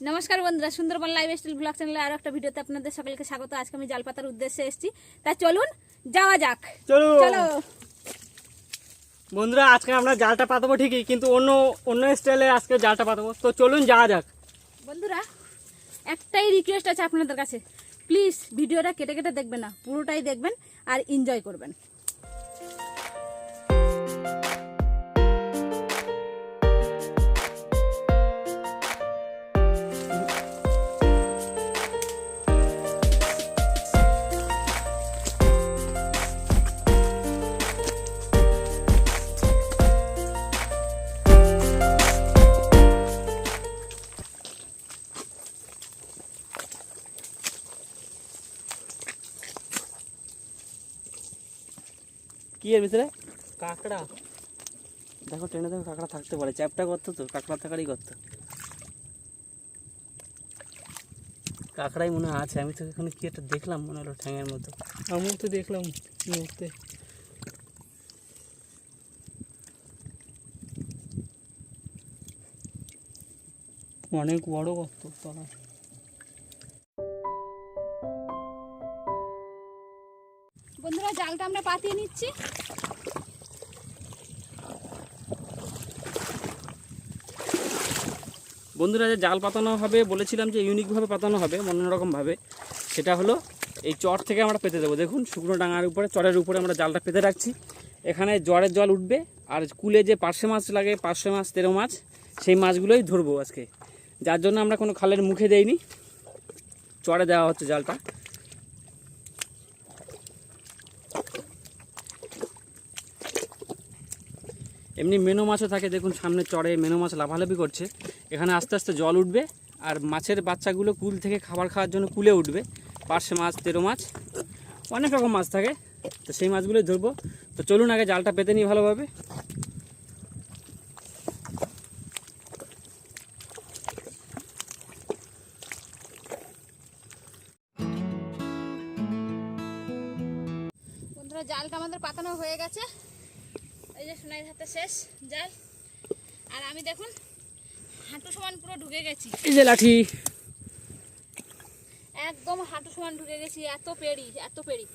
नमस्कार बंधुरा Sundarban lifestyle blog channel और एक भिडियोते आपनादेर सकलके स्वागत। आज आमि जाल पातार उद्देश्ये एसेछि, ताई चलुन जावा जाक। चलो बंधुरा आज के आमरा जालटा पाताबो ठीकई किन्तु अन्य स्टाइले आज के जालटा पाताबो, तो चलुन जावा जाक। बंधुरा एकटाई रिक्वेस्ट आछे आपनादेर काछे, प्लिज भिडियोटा केटे केटे देखबेन ना, पुरोटाई देखबेन और एनजय करबेन। কি এর ভিতরে কাঁকড়া দেখো, ট্রেনে দেখো কাঁকড়া থাকতে পারে, চ্যাপটা করতো তো কাঁকড়া থাকারই করতো। কাঁকড়াই মনে আছে, আমি তো এখানে কি একটা দেখলাম মনে হলো ঠ্যাঙের মতো। আমিও তো দেখলাম মুহূর্তে। অনেক বড় করতো তলা। বন্ধুরা জালটা আমরা পাতিয়ে নিচ্ছি। বন্ধুরা যে জাল পাতানো হবে বলেছিলাম যে ইউনিকভাবে পাতানো হবে, অন্যরকমভাবে, সেটা হলো এই চট থেকে আমরা পেতে দেবো। দেখুন শুকনো ডাঙার উপরে, চরের উপরে আমরা জালটা পেতে রাখছি। এখানে জ্বরের জল উঠবে আর কুলে যে পার্শে মাছ লাগে, পার্শে মাছ, তেরো মাছ, সেই মাছগুলোই ধরবো আজকে। যার জন্য আমরা কোনো খালের মুখে দেইনি, চরে দেওয়া হচ্ছে জালটা। এমনি মেনো মাছও থাকে, দেখুন সামনে চড়ে মেনো মাছ লাফালাফি করছে। এখানে আস্তে আস্তে জল উঠবে আর মাছের বাচ্চাগুলো কুল থেকে খাবার খাওয়ার জন্য কুলে উঠবে। পার্শে মাছ, তেরো মাছ, অনেক রকম মাছ থাকে, তো সেই মাছগুলোই ধরবো। তো চলুন আগে জালটা পেতে নিই ভালোভাবে। বন্ধুরা জালটা আমাদের পাতানো হয়ে গেছে, এই যে সোনাইয়ের হাতে শেষ জাল। আর আমি দেখুন হাঁটু সমান পুরো ঢুকে গেছি, এই যে লাঠি একদম হাঁটু সমান ঢুকে গেছি। এত পেড়ি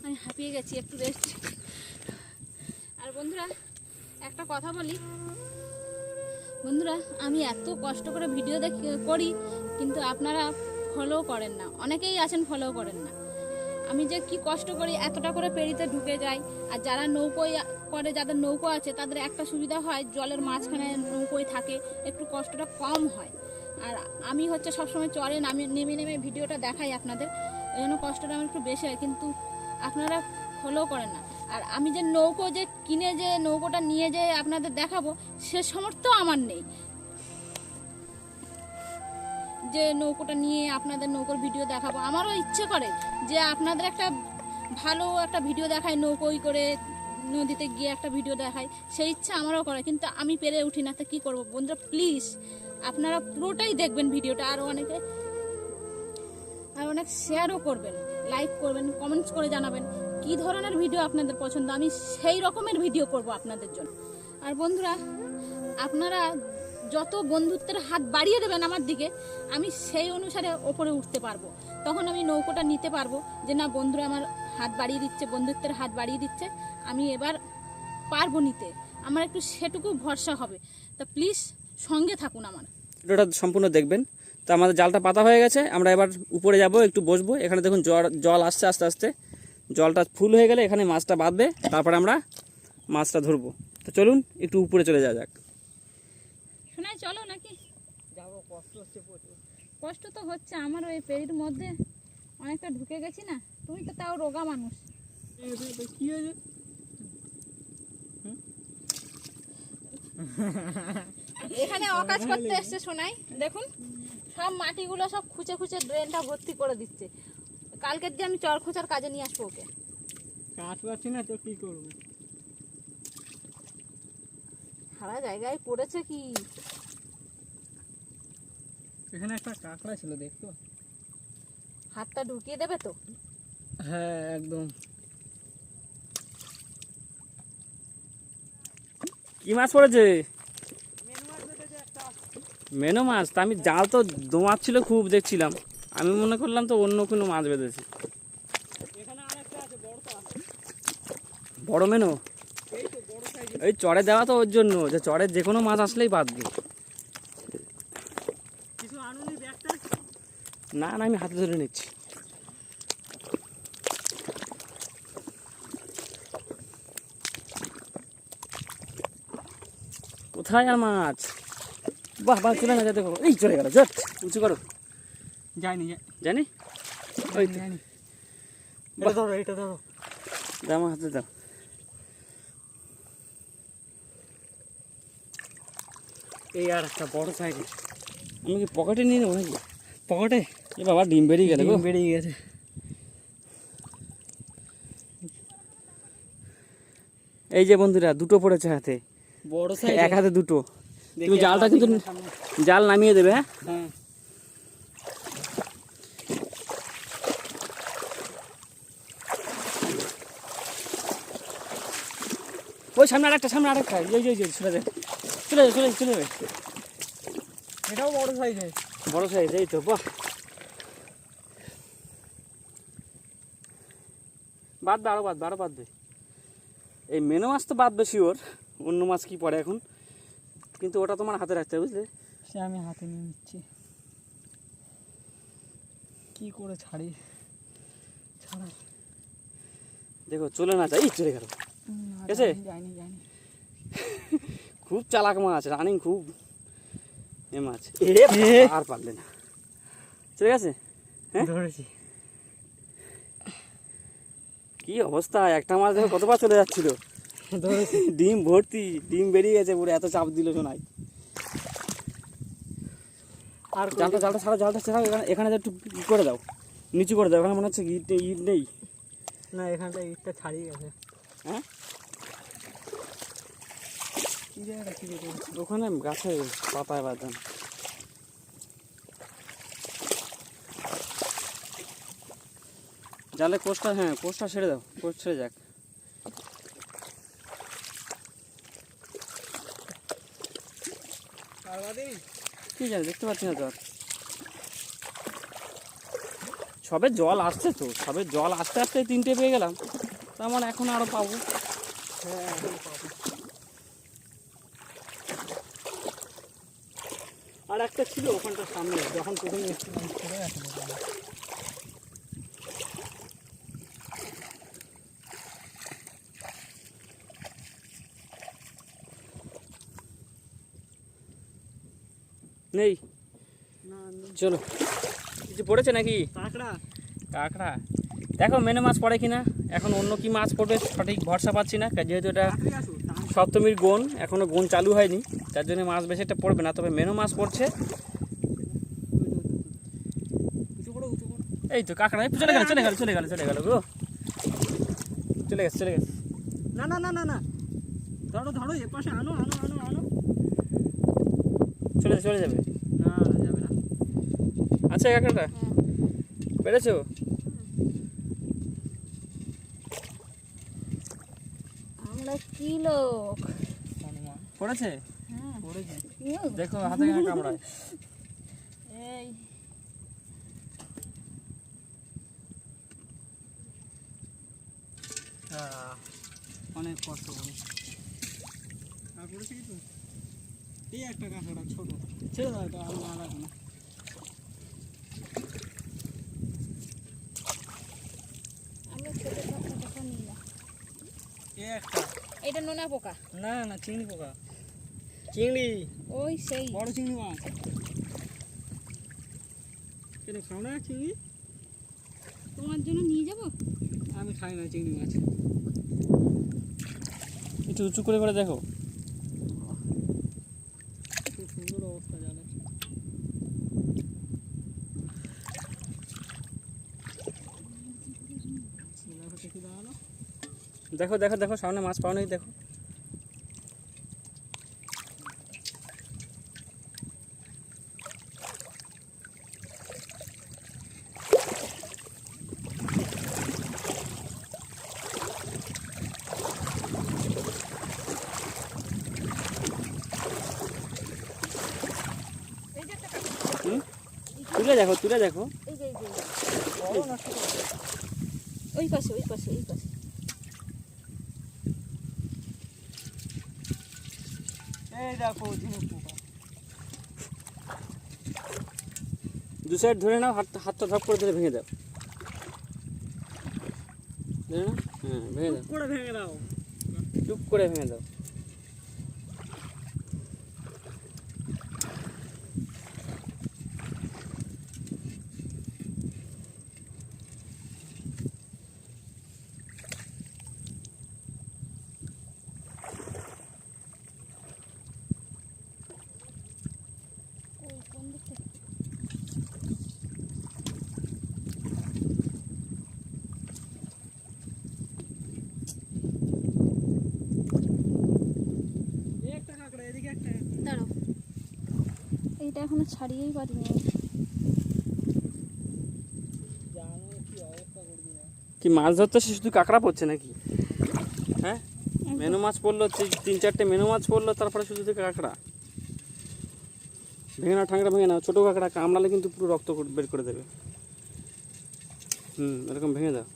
আমি হাঁপিয়ে গেছি, একটু রেস্ট। আর বন্ধুরা একটা কথা বলি, বন্ধুরা আমি এত কষ্ট করে ভিডিও করি কিন্তু আপনারা ফলো করেন না, অনেকেই আছেন ফলো করেন না। আমি যে কি কষ্ট করি, এতটা করে পেড়িতে ঢুকে যাই। আর যারা নৌকোয় করে, যাদের নৌকো আছে, তাদের একটা সুবিধা হয়, জলের মাঝখানে নৌকোয় থাকে, একটু কষ্টটা কম হয়। আর আমি হচ্ছে সবসময় চরে নেমে ভিডিওটা দেখাই আপনাদের, এই জন্য কষ্টটা আমার একটু বেশি হয়, কিন্তু আপনারা ফলো করেন না। আর আমি যে নৌকো যে কিনে যে নৌকোটা নিয়ে যে আপনাদের দেখাবো, সে সামর্থ্য আমার নেই যে নৌকোটা নিয়ে আপনাদের নৌকোর ভিডিও দেখাবো। আমারও ইচ্ছে করে যে আপনাদের একটা ভালো একটা ভিডিও দেখাই, নৌকোই করে নদীতে গিয়ে একটা ভিডিও দেখাই, সেই ইচ্ছা আমারও করে, কিন্তু আমি পেরে উঠি না। তো কী করবো বন্ধুরা, প্লিজ আপনারা পুরোটাই দেখবেন ভিডিওটা। আর অনেক শেয়ারও করবেন, লাইক করবেন, কমেন্টস করে জানাবেন কি ধরনের ভিডিও আপনাদের পছন্দ, আমি সেই রকমের ভিডিও করব আপনাদের জন্য। আর বন্ধুরা আপনারা যত বন্ধুত্বের হাত বাড়িয়ে দেবেন আমার দিকে, আমি সেই অনুসারে ওপরে উঠতে পারবো। তখন আমি নৌকোটা নিতে পারবো যে না, বন্ধুরা আমার হাত বাড়িয়ে দিচ্ছে, বন্ধুত্বের হাত বাড়িয়ে দিচ্ছে, আমি এবার পারবো নিতে, আমার একটু সেটুকু ভরসা হবে। তা প্লিজ সঙ্গে থাকুন, আমার ভিডিওটা সম্পূর্ণ দেখবেন। তো আমাদের জালটা পাতা হয়ে গেছে, আমরা এবার উপরে যাব, একটু বসবো। এখানে দেখুন জল আসছে আস্তে আস্তে, জলটা ফুল হয়ে গেলে এখানে মাছটা বাঁধবে, তারপরে আমরা মাছটা ধরবো। তো চলুন একটু উপরে চলে যাওয়া যাক। শোনাই চলো নাকি যাবো, কষ্ট তো হচ্ছে আমার, ওই পেড়ির মধ্যে অনেকটা ঢুকে গেছি না। তুমি তো তাও রোগা মানুষ। কি হয়েছে? এখানে অকাজ করতে এসছে শোনাই, দেখুন সব মাটিগুলো সব খুঁচে ড্রেনটা ভর্তি করে দিচ্ছে। কালকের দিয়ে আমি চর খোঁচার কাজে নিয়ে আসবো ওকে। কাজ পাচ্ছি না তো কি করবো, সারা জায়গায় পড়েছে কি। এখানে একটা কাঁকড়া ছিল, দেখতো, হাতটা ঢুকিয়ে দেবে তো? হ্যাঁ একদম। কি মাছ পড়েছে? মেনো মাছ, তা আমি জাল তো দোমাচ্ছিল খুব দেখছিলাম, আমি মনে করলাম তো অন্য কোনো মাছ বেঁধেছে। বড় মেনো এই চড়ে দেওয়া তো ওর জন্য, যে চড়ের যে কোনো মাছ আসলেই বাঁধবে। না না, আমি হাতে ধরে নিচ্ছি। কোথায় আর মাছ? বাহ বাহ, চলে না, দেখো এই চলে গেল, জট উঁচু করো। জানি জানি ওই তো। জানি, এটা ধরো, এটা ধরো, দাও আমার হাতে দাও। এই আর একটা বড় সাইজের। আমি কি পকেটে নিয়ে নেবো নাকি? পকেটে এ বাবা, ডিম বেরিয়ে গেল গো। ডিম বেরিয়ে গেছে। এই যে বন্ধুরা, দুটো পড়েছে হাতে, বড় সাইজ, এক হাতে দুটো। তুমি জালটা কিন্তু জাল নামিয়ে দেবে। হ্যাঁ, হ্যাঁ ওই সামনে আরেকটা, সামনে আরেকটা, এই যে চলে যাবে, চলে যাবে, চলে যাবে। এটাও বড় সাইজের। বড় সাইজ, এই তো। বাহ, বাদ আরো বাদ, আরো বাদবে। এই মেনো মাছ তো বাদ বেশি, ওর অন্য মাছ কি পড়ে এখন, কিন্তু ওটা তোমার হাতে রাখতে হবে, বুঝলে? সে আমি হাতে নিয়ে নিচ্ছি, কি করে ছাড়ি, ছাড়া দেখো চলে না যায়, চলে গেল। এসে যায়নি যায়নি। খুব চালাক মাছ, রানিং খুব। এ মাছ আর পারলে না, চলে গেছে। হ্যাঁ ধরেছি। কি অবস্থা, একটা মাছ দেখো কতবার চলে যাচ্ছিল। ধরেছি, ডিম ভর্তি, ডিম বেরিয়ে গেছে পুরো, এত চাপ দিল শোনাই। আর জালটা ছাড়ো, জালটা ছাড়াও, এখানে একটু করে দাও, নিচু করে দাও, এখানে মনে হচ্ছে ইট ইট নেই। না, এখানটা ইটটা ছাড়িয়ে গেছে। হ্যাঁ, কি জায়গাটা কি রেখেছি? ওখানে গাছে পাতায় বাঁধান। জালে কোষটা, হ্যাঁ কোষটা ছেড়ে দাও, কোষ ছেড়ে যাক। কি জানি, দেখতে পাচ্ছি না তো আর। সবে জল আসছে তো, সবে জল আসতে আসতে তিনটে পেয়ে গেলাম, তার মানে এখন আরো পাবো। হ্যাঁ, এখন পাবো। আর একটা ছিল ওখানটার সামনে, যখন প্রথমে এসেছিলাম ছেড়ে গেছে। নেই, না, চলো। কিছু পড়েছে নাকি? কাঁকড়া। কাঁকড়া দেখো, মেনো মাছ পড়ে কিনা, এখন অন্য কি মাছ পড়বে সঠিক ভরসা পাচ্ছি না, যেহেতু এটা সপ্তমীর গোন, এখনো গোন চালু হয়নি, তার জন্য মাছ বেশি একটা পড়বে না, তবে মেনো মাছ পড়ছে। এই তো কাঁকড়া, চলে গেল চলে গেল চলে গেল চলে গেল গো, চলে গেছে চলে গেছে। না না না না না, ধরো ধরো, এ পাশে আনো আনো আনো আনো। চলে চলে যাবে। না যাবে না। আচ্ছা কাঁকড়াটা পেরেছো? আমরা কি লোক, পড়েছে, হ্যাঁ পড়েছে। দেখো হাতে কামড়ায়। এই অনেক কষ্ট করে। আর পড়েছে কি তো, এই একটা কাঁকড়া ছোট, ছেড়ে দাও, এটা আর না রাখো না। আমরা ছোট পোকা নিই না, এই একটা, এটা নোনা পোকা। না না, চিংড়ি পোকা, চিংড়ি, ওই সেই বড় চিংড়ি মাছ। এটা খাও না চিংড়ি? তোমার জন্য নিয়ে যাব। আমি খাই না চিংড়ি মাছ। একটু উঁচু করে করে দেখো। খুব সুন্দর অবস্থা জানে। দেখো দেখো দেখো, সামনে মাছ পাও নাকি দেখো। তুলে দেখো তুলে দেখো। এই যে ওই পাশে ওই পাশে এই পাশে। এই দেখো ঝিনুক পোকা। দু সাইড ধরে নাও, হাতটা ধপ করে ধরে ভেঙে দাও। ধরে নাও, হ্যাঁ ভেঙে দাও, করে ভেঙে দাও, টুপ করে ভেঙে দাও। একটা কাঁকড়া এদিকে একটা। দাঁড়াও, এইটা এখনো ছাড়িয়েই পারিনি। কি মাছ ধরতে শুধু কাঁকড়া পড়ছে নাকি? হ্যাঁ, মেনু মাছ পড়লো, 3-4টে মেনু মাছ পড়লো, তারপরে শুধু কাঁকড়া। ভেঙে নাও, ঠাংরা ভেঙে নাও। ছোটো কাঁকড়া কামড়ালে কিন্তু পুরো রক্ত বের করে দেবে। এরকম ভেঙে দাও।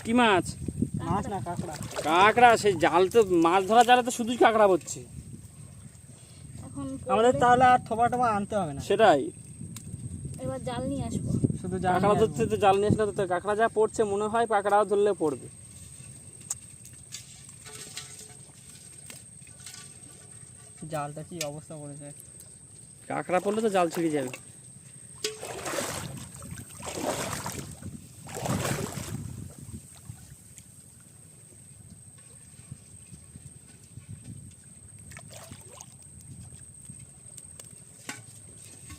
কি মাছ? মাছ না কাঁকড়া। কাঁকড়া। সেই জাল তো, মাছ ধরা জালে তো শুধুই কাঁকড়া পড়ছে। এখন আমাদের তাহলে আর থোপা টোপা আনতে হবে না। সেটাই, এবার জাল নিয়ে আসবো। শুধু কাঁকড়া ধরতে তো জাল নিয়ে আসলে তো কাঁকড়া যা পড়ছে মনে হয় কাঁকড়াও ধরলে পড়বে। জালটা কি অবস্থা করেছে। কাঁকড়া পড়লে তো জাল ছিঁড়ে যাবে।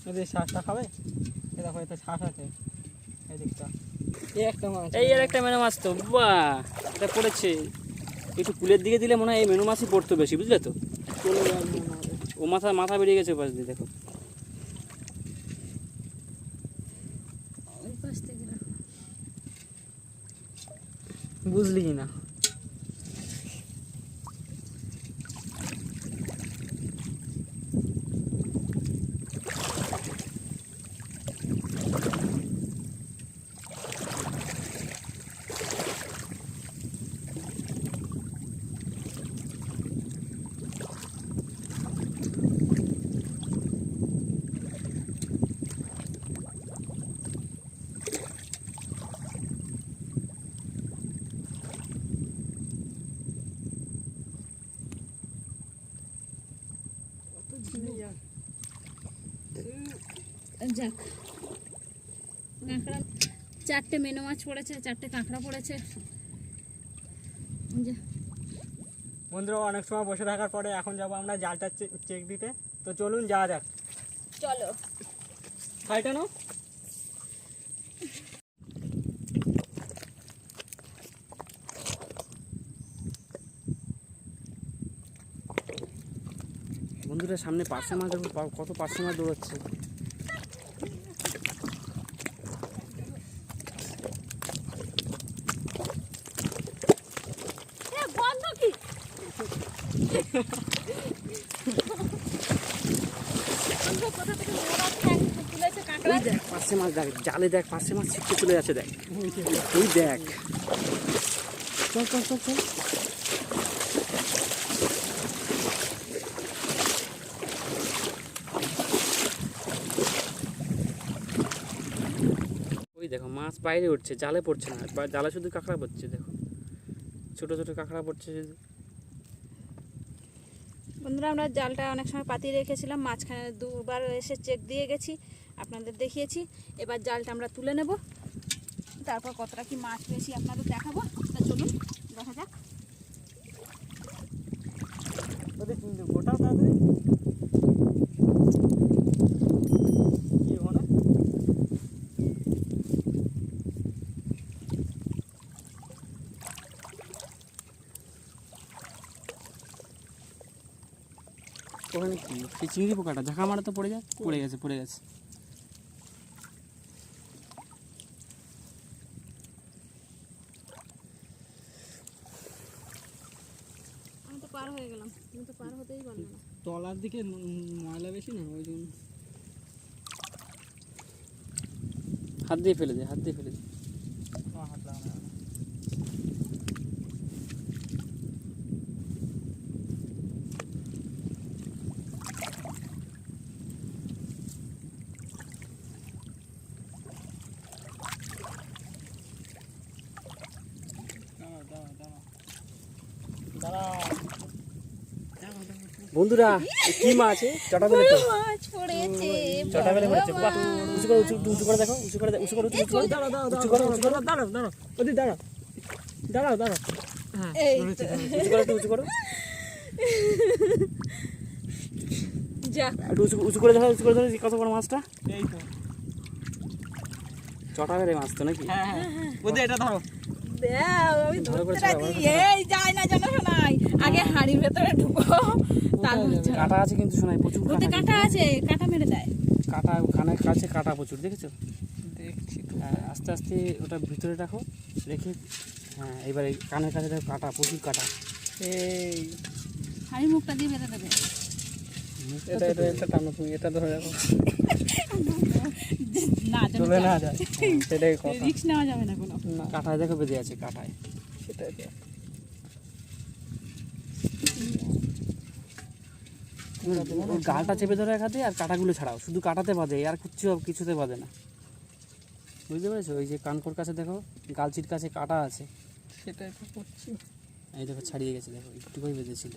যদি শ্বাসটা খাবে, এ দেখো এতে শ্বাস আছে এই দিকটা। এই একটা মাছ, এই এর একটা মেনু মাছ তো, বাহ, এটা পড়েছে। একটু কুলের দিকে দিলে মনে হয় এই মেনু মাছই পড়তো বেশি, বুঝলে তো? চলে যাবে মনে হবে। ও মাথা বেরিয়ে গেছে পাশ দিয়ে, দেখো। ওই পাশ থেকে রাখো। বুঝলি না? যাক, কাঁকড়া 4টে মেনু মাছ পড়েছে, 4টে কাঁকড়া পড়েছে। বন্ধুরা অনেক সময় বসে থাকার পরে এখন যাবো আমরা জালটা চেক দিতে। তো চলুন যাওয়া যাক। চলো। খাইটা নাও। বন্ধুরা সামনে পার্শে মাছ, দেখো কত পার্শে মাছ দৌড়াচ্ছে। বন্ধ কি? ওই দেখ পার্শে মাছ, দেখ জালে, দেখ পার্শে মাছ ছিটকে চলে যাচ্ছে, দেখ ওই দেখ। চল চল চল চল। ওই দেখো মাছ বাইরে উঠছে, জালে পড়ছে না, জালে শুধু কাঁকড়া পড়ছে। দেখো ছোট ছোট কাঁকড়া পড়ছে শুধু। বন্ধুরা আমরা জালটা অনেক সময় পাতিয়ে রেখেছিলাম, মাঝখানে 2বার এসে চেক দিয়ে গেছি, আপনাদের দেখিয়েছি। এবার জালটা আমরা তুলে নেব, তারপর কতটা কি মাছ পেয়েছি আপনাদের দেখাবো। তা চলুন দেখা যাক। ওদের কিন্তু গোটা তাড়াতাড়ি কি হলো না? ওখানে কি সেই চিংড়ি পোকাটা ঝাঁকা মারা তো পড়ে যায়, পড়ে গেছে পড়ে গেছে। আমি তো পার হয়ে গেলাম, তুমি তো পার হতেই পারলে না। তলার দিকে ময়লা বেশি না, ওই জন্য। হাত দিয়ে ফেলে দে, হাত দিয়ে ফেলে দে। হাত লাগানো যাবে না। বন্ধুরা কি মাছ? চটা বেলে তো, মাছ পড়েছে, চটা বেলে পড়েছে। বাহ, উঁচু করে উঁচু করে দেখো, উঁচু করে উঁচু করে উঁচু করে দাঁড়াও দাঁড়াও উঁচু করো, উঁচু করো, দাঁড়াও দাঁড়াও ওদিকে দাঁড়াও দাঁড়াও দাঁড়াও। হ্যাঁ এই ধরেছি, তো। ধরেছি। উঁচু করো, একটু উঁচু করো, যা একটু উঁচু করে ধরো, উঁচু করে ধরো। কত বড় মাছটা? এই তো। চটা বেলে মাছ তো নাকি? হ্যাঁ হ্যাঁ ওদের এটা ধরো। দাও, আমি ভালো করে ধরতে ছাড়াও, রাখি। ভালো করে এই যাই না জানো শোনাই, আগে হাড়ির ভেতরে ঢুকো, তারপর ছাড়াও। কাটা আছে কিন্তু শোনাই, প্রচুর ওতে কাটা কাটা আছে, কাটা মেরে দেয়। কাটা কানের কাছে কাটা প্রচুর, দেখেছো? দেখছি তো। হ্যাঁ, আস্তে আস্তে ওটা ভিতরে রাখো, রেখে হ্যাঁ এবার এই কানের কাছে দেখো কাটা, প্রচুর কাটা। এই হাড়ির মুখটা দিয়ে বেঁধে দেবে। এটা এটা এটা টানো, তুমি এটা ধরে রাখো, না যেন চলে না যায়। সেটাই কথা। রিস্ক নেওয়া যাবে না কোনো। না কাটায় দেখো বেঁধে আছে, কাটায়। সেটাই তো। ওর গালটা চেপে ধরে রাখাতে আর কাটাগুলো ছাড়াও, শুধু কাটাতে বাঁধে আর কিছুতে বাঁধে না, বুঝতে পেরেছো? ওই যে কানকোর কাছে দেখো, গালচির কাছে কাটা আছে, সেটাই তো করছি। এই দেখো ছাড়িয়ে গেছে, দেখো একটু করে বেঁধেছিল,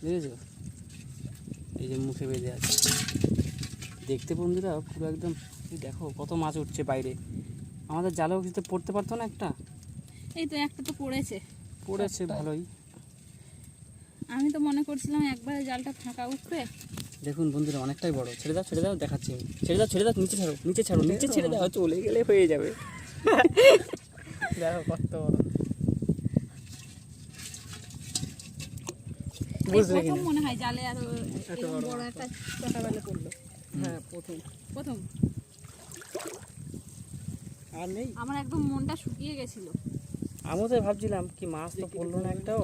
বুঝেছো? এই যে মুখে বেঁধে আছে। দেখতে বন্ধুরা পুরো একদম, এই দেখো কত মাছ উঠছে বাইরে। আমাদের জালেও কিছু পড়তে পারতো না একটা? এই তো একটা তো পড়েছে। পড়েছে ভালোই। আমি তো মনে করছিলাম একবারে জালটা ফাঁকা উঠবে। দেখুন বন্ধুরা অনেকটাই বড়। ছেড়ে দাও দেখাচ্ছি আমি। ছেড়ে দাও, নিচে ছাড়ো, নিচে ছাড়ো, নিচে ছেড়ে দাও, চলে গেলে হয়ে যাবে। দেখো কত বড়। এই বুঝলে প্রথম কিনা? মনে হয় জালে আর এরকম বড় বড় একটা চটাবেলে পড়লো। হ্যাঁ প্রথম। প্রথম আর নেই। আমার একদম মনটা শুকিয়ে গেছিল। আমিও তো ভাবছিলাম কি মাছ তো পড়লো না, একটাও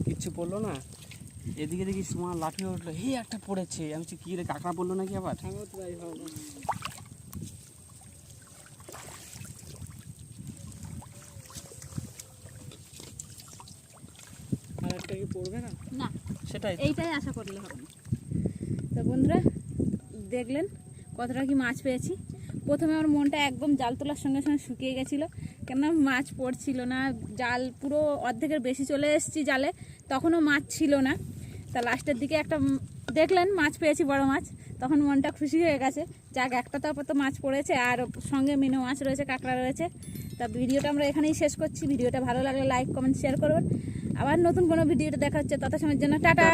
কিচ্ছু পড়লো না। এদিকে দেখি সোমা লাফিয়ে উঠলো, হে একটা পড়েছে। আমি বলছি কি রে, কাঁকড়া পড়লো নাকি আবার? আমিও তো তাই ভাবলাম। আর একটা কি পড়বে না? না, সেটাই এইটাই আশা করলে হবে না। তো বন্ধুরা দেখলেন কতটা কি মাছ পেয়েছি। প্রথমে আমার মনটা একদম জাল তোলার সঙ্গে সঙ্গে শুকিয়ে গেছিলো, কেননা মাছ পড়ছিল না। জাল পুরো অর্ধেকের বেশি চলে এসেছি জালে, তখনও মাছ ছিল না। তা লাস্টের দিকে একটা দেখলেন মাছ পেয়েছি, বড় মাছ, তখন মনটা খুশি হয়ে গেছে। যাক, একটা তো আপাতত মাছ পড়েছে, আর সঙ্গে মিনো মাছ রয়েছে, কাঁকড়া রয়েছে। তা ভিডিওটা আমরা এখানেই শেষ করছি। ভিডিওটা ভালো লাগলে লাইক কমেন্ট শেয়ার করবেন। আবার নতুন কোনো ভিডিওটা দেখা হচ্ছে, তত সময়ের জন্য টাটা।